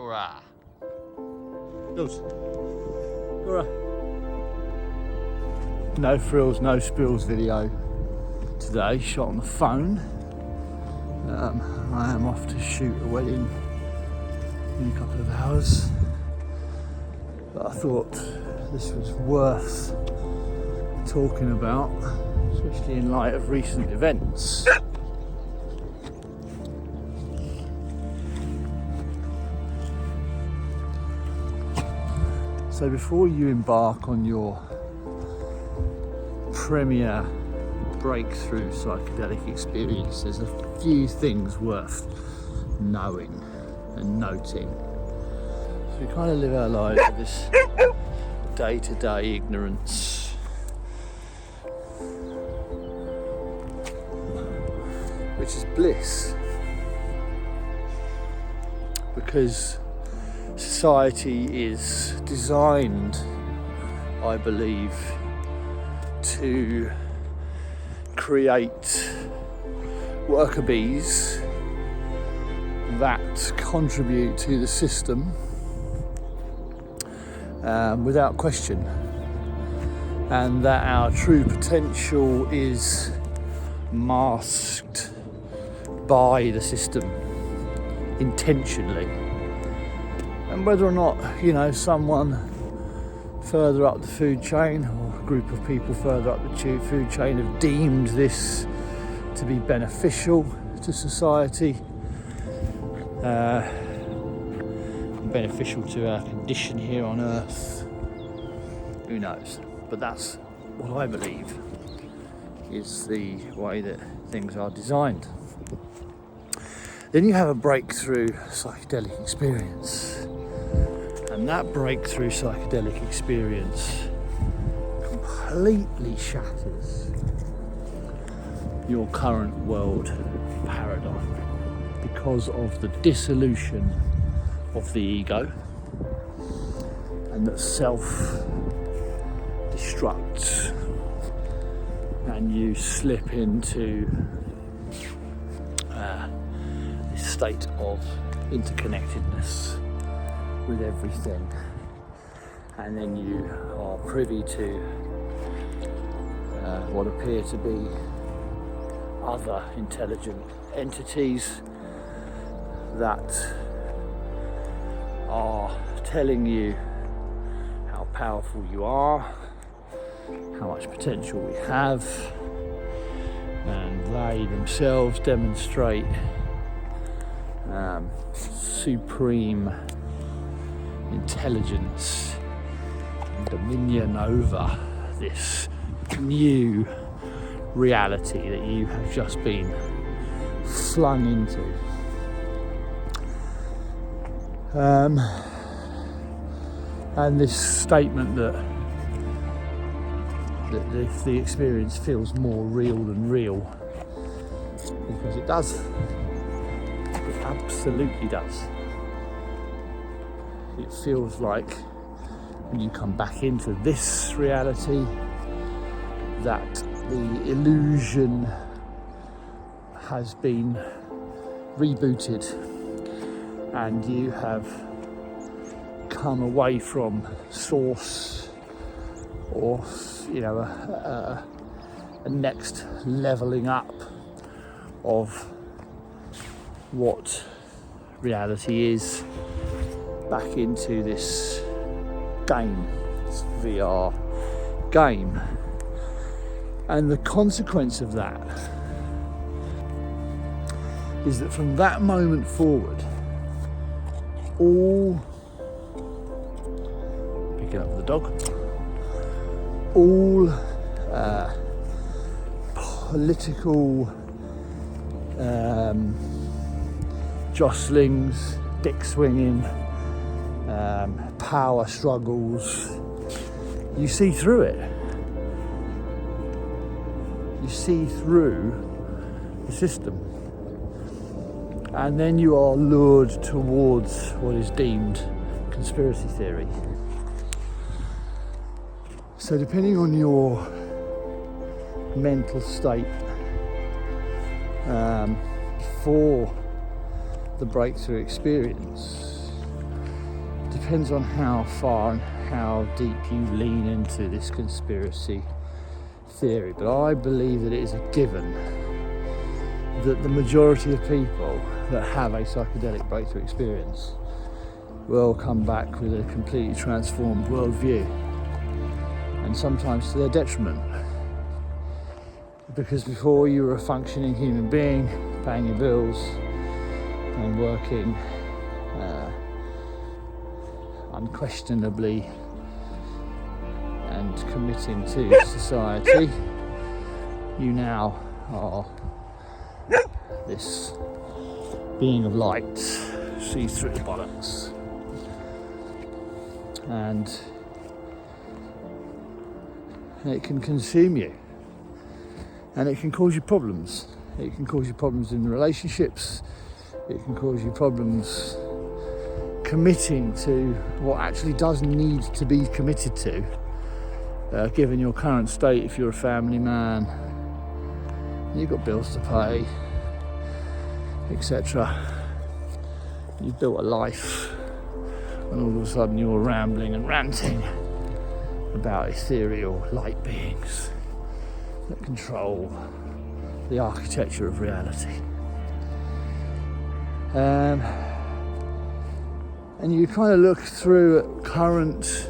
Nora. Nora. No frills, no spills video today, shot on the phone. I am off to shoot a wedding in a couple of hours, but I thought this was worth talking about, especially in light of recent events. So before you embark on your premier breakthrough psychedelic experience, there's a few things worth knowing and noting. So we kind of live our lives with this day-to-day ignorance, which is bliss, because society is designed, I believe, to create worker bees that contribute to the system without question, and that our true potential is masked by the system intentionally. And whether or not, someone further up the food chain or a group of people further up the food chain have deemed this to be beneficial to society, beneficial to our condition here on Earth, who knows? But that's what I believe is the way that things are designed. Then you have a breakthrough psychedelic experience. And that breakthrough psychedelic experience completely shatters your current world paradigm because of the dissolution of the ego, and that self destructs, and you slip into this state of interconnectedness with everything, and then you are privy to what appear to be other intelligent entities that are telling you how powerful you are, how much potential we have, and they themselves demonstrate supreme intelligence and dominion over this new reality that you have just been flung into. And this statement that the experience feels more real than real, because it does. It absolutely does. It feels like when you come back into this reality that the illusion has been rebooted and you have come away from source, or a next leveling up of what reality is, back into this game, this VR game. And the consequence of that is that from that moment forward, all, picking up the dog, all political jostlings, dick swinging, power struggles, you see through it. You see through the system, and then you are lured towards what is deemed conspiracy theory. So depending on your mental state before the breakthrough experience, Depends on how far and how deep you lean into this conspiracy theory, but I believe that it is a given that the majority of people that have a psychedelic breakthrough experience will come back with a completely transformed worldview, and sometimes to their detriment, because before you were a functioning human being, paying your bills and working unquestionably and committing to society, you now are this being of light, sees through the bollocks, and it can consume you, and it can cause you problems. It can cause you problems in relationships, it can cause you problems committing to what actually does need to be committed to, given your current state. If you're a family man, you've got bills to pay, etc. You've built a life, and all of a sudden you're rambling and ranting about ethereal light beings that control the architecture of reality. And you kind of look through at current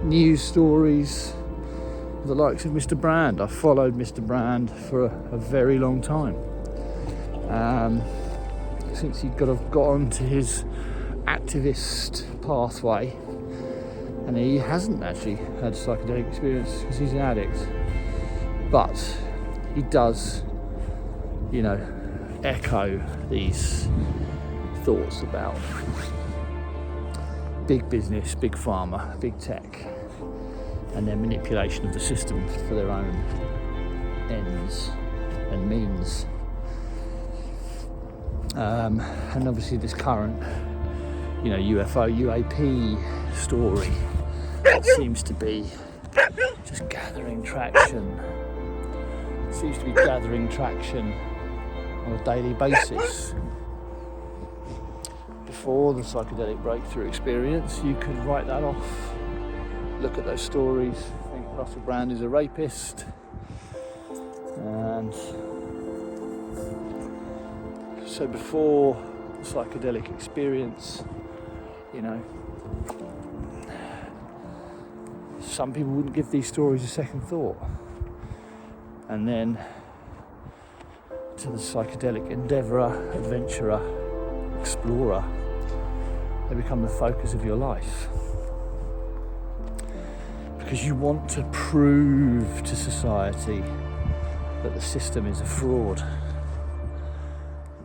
news stories, the likes of Mr. Brand. I've followed Mr. Brand for a very long time, since he got onto his activist pathway, and he hasn't actually had psychedelic experience because he's an addict, but he does, echo these thoughts about big business, big pharma, big tech, and their manipulation of the system for their own ends and means. And obviously this current, UFO, UAP story seems to be just gathering traction. It seems to be gathering traction on a daily basis. Before the psychedelic breakthrough experience, you could write that off, look at those stories, think Russell Brand is a rapist, and so before the psychedelic experience, some people wouldn't give these stories a second thought, and then to the psychedelic endeavourer, adventurer, explorer, they become the focus of your life, because you want to prove to society that the system is a fraud,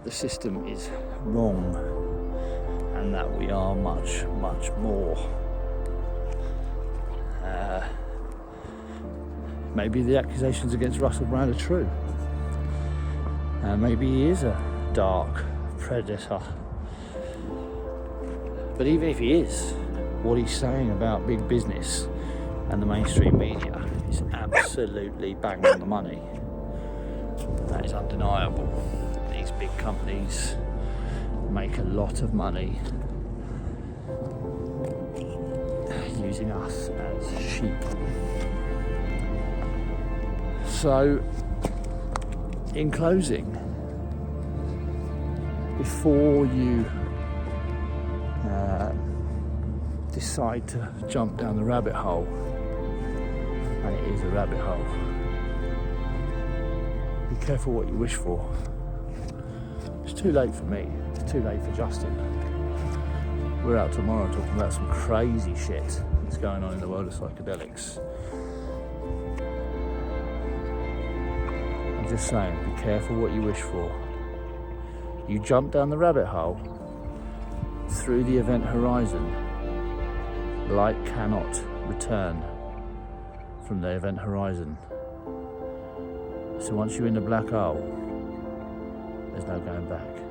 the system is wrong, and that we are much, much more. Maybe the accusations against Russell Brand are true. Maybe he is a dark predator. But even if he is, what he's saying about big business and the mainstream media is absolutely bang on the money. That is undeniable. These big companies make a lot of money using us as sheep. So, in closing, before you decide to jump down the rabbit hole, and it is a rabbit hole, be careful what you wish for. It's too late for me, it's too late for Justin. We're out tomorrow talking about some crazy shit that's going on in the world of psychedelics. I'm just saying, be careful what you wish for. You jump down the rabbit hole through the event horizon, light cannot return from the event horizon. So once you're in the black hole, there's no going back.